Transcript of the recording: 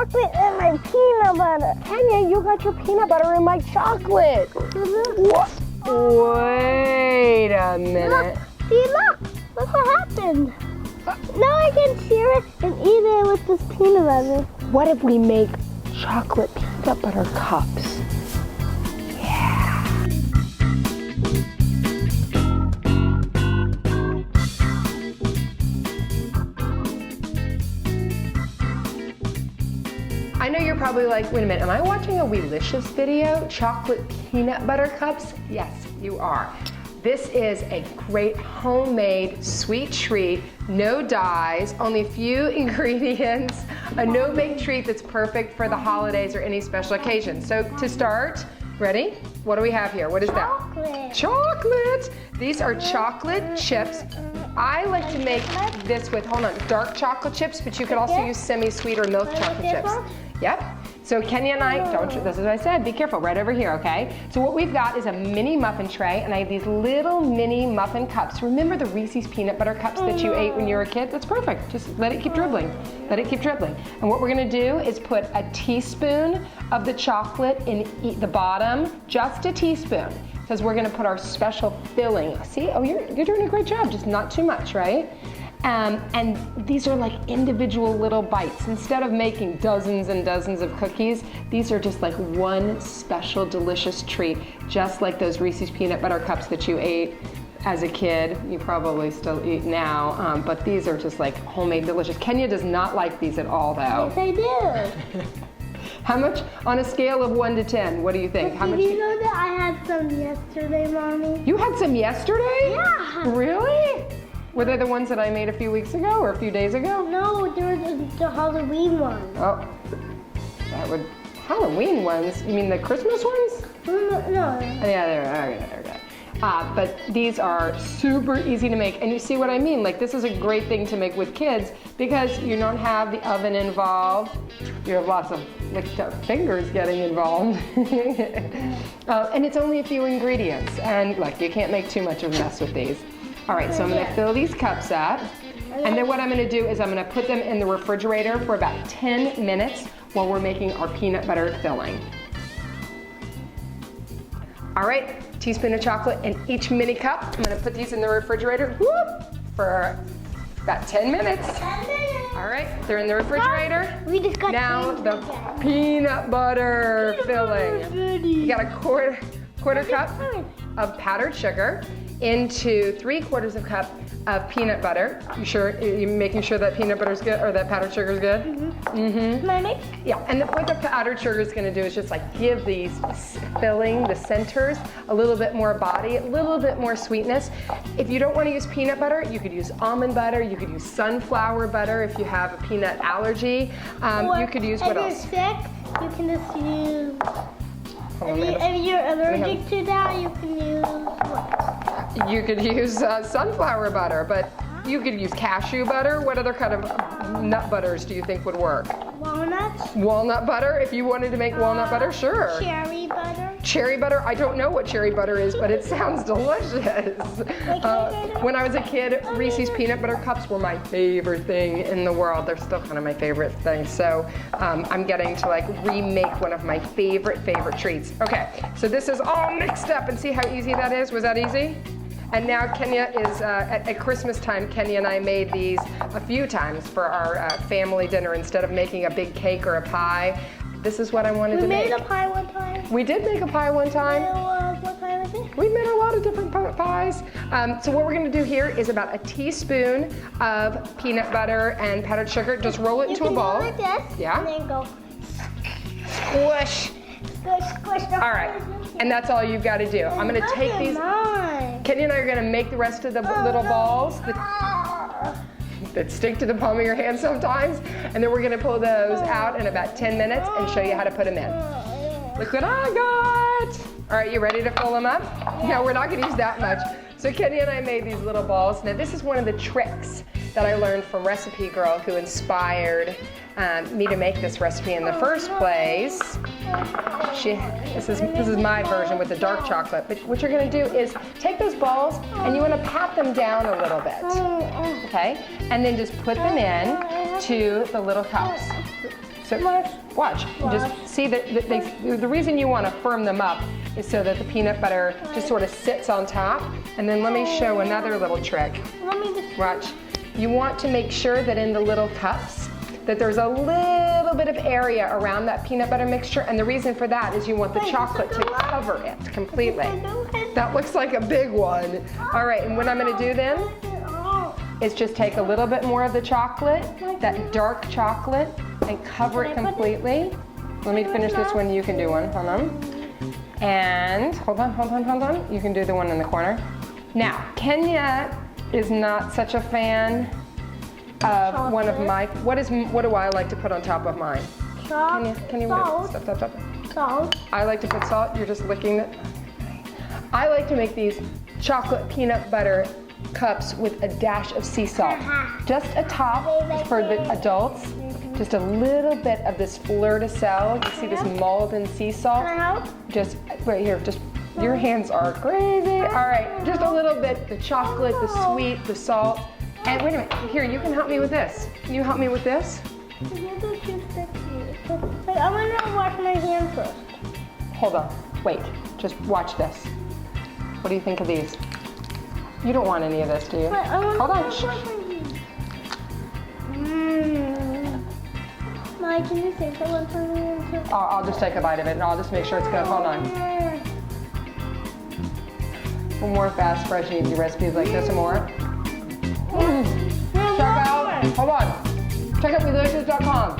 chocolate and my peanut butter. Kenya, you got your peanut butter in my chocolate. What? Wait a minute. Look, see, look what happened. Now I can share it and eat it with this peanut butter. What if we make chocolate peanut butter cups? Yeah. I know you're probably like, wait a minute, am I watching a Weelicious video? Chocolate peanut butter cups? Yes, you are. This is a great homemade sweet treat, no dyes, only a few ingredients, a no-bake treat that's perfect for the holidays or any special occasion. So to start, ready? What do we have here? What is that? Chocolate! These are chocolate chips. I like to make this with, hold on, dark chocolate chips, but you could also use semi-sweet or milk chocolate chips. Yep. So Kenya and I, this is what I said, be careful, right over here, okay? So what we've got is a mini muffin tray, and I have these little mini muffin cups. Remember the Reese's peanut butter cups that you ate when you were a kid? That's perfect. Just let it keep dribbling. Let it keep dribbling. And what we're gonna do is put a teaspoon of the chocolate in the bottom, just a teaspoon, because we're gonna put our special filling. See, oh, you're doing a great job, just not too much, right? And these are like individual little bites. Instead of making dozens and dozens of cookies, these are just like one special delicious treat, just like those Reese's peanut butter cups that you ate as a kid. You probably still eat now, but these are just like homemade delicious. Kenya does not like these at all though. Yes, I do. How much, on a scale of 1 to 10, what do you think? How much? Did you know that I had some yesterday, Mommy? You had some yesterday? Yeah. Really? Were they the ones that I made a few weeks ago or a few days ago? No, there was the Halloween ones. Oh, that would, Halloween ones? You mean the Christmas ones? No. Yeah, they're okay. But these are super easy to make, and you see what I mean? Like, this is a great thing to make with kids because you don't have the oven involved. You have lots of licked up fingers getting involved. And it's only a few ingredients, and look, you can't make too much of a mess with these. All right, so I'm gonna fill these cups up, and then what I'm gonna do is I'm gonna put them in the refrigerator for about 10 minutes while we're making our peanut butter filling. All right, teaspoon of chocolate in each mini cup. I'm gonna put these in the refrigerator for about 10 minutes. 10 minutes. All right, they're in the refrigerator. We just got now the peanut butter filling. You got a quarter cup of powdered sugar into 3/4 of a cup of peanut butter. You sure? You making sure that peanut butter's good or that powdered sugar's good? Can I mix? Yeah, and what the powdered sugar is going to do is just like give these filling, the centers, a little bit more body, a little bit more sweetness. If you don't want to use peanut butter, you could use almond butter, you could use sunflower butter if you have a peanut allergy. You could use what else? If you're sick, you can just use, if you're allergic to that, you can use what? You could use sunflower butter, but you could use cashew butter. What other kind of nut butters do you think would work? Walnuts? Walnut butter, if you wanted to make walnut butter, sure. Cherry butter? Cherry butter, I don't know what cherry butter is, but it sounds delicious. When I was a kid, Reese's peanut butter cups were my favorite thing in the world. They're still kind of my favorite thing. So I'm getting to like remake one of my favorite treats. Okay, so this is all mixed up and see how easy that is? Was that easy? And now Kenya is, at Christmas time, Kenya and I made these a few times for our family dinner. Instead of making a big cake or a pie, this is what I wanted to make. We made a pie one time. We did make a pie one time. What pie was it? We made a lot of different pies. So what we're gonna do here is about a teaspoon of peanut butter and powdered sugar. Just roll it into a ball. You can go like this, yeah. and then go Squish. squish the All right, and that's all you've got to do. I'm gonna take these. Kenya and I are gonna make the rest of the little balls that stick to the palm of your hand sometimes, and then we're gonna pull those out in about 10 minutes and show you how to put them in. Look what I got. All right, you ready to fill them up? No, we're not gonna use that much. So Kenya and I made these little balls. Now this is one of the tricks that I learned from Recipe Girl, who inspired me to make this recipe in the first place. This is my version with the dark chocolate. But what you're gonna do is take those balls and you wanna pat them down a little bit, okay? And then just put them in to the little cups. So watch. Just see that the reason you want to firm them up is so that the peanut butter just sort of sits on top. And then let me show another little trick. Let me just. Watch. You want to make sure that in the little cups that there's a little bit of area around that peanut butter mixture, and the reason for that is you want the chocolate to cover it completely. That looks like a big one. All right, and what I'm gonna do then is just take a little bit more of the chocolate, that dark chocolate, and cover it completely. Let me finish this one, you can do one, hold on. And hold on. You can do the one in the corner. Now, Kenya is not such a fan of one of my, what do I like to put on top of mine? Can you stop. Salt. I like to put salt, you're just licking it. I like to make these chocolate peanut butter cups with a dash of sea salt. Just a top for the adults. Just a little bit of this fleur de sel. You see this Malden sea salt? Can I help? Just right here, just your hands are crazy. All right, just a little bit, the chocolate, the sweet, the salt. And wait a minute, here, you can help me with this. Can you help me with this? I'm gonna wash my hands first. Hold on, wait, just watch this. What do you think of these? You don't want any of this, do you? Hold on. Mike, can you say that one for me? I'll just take a bite of it and I'll just make sure it's good. Hold on. For more fast, fresh, and easy recipes like this and more. Check out, hold on. Check out Weelicious.com.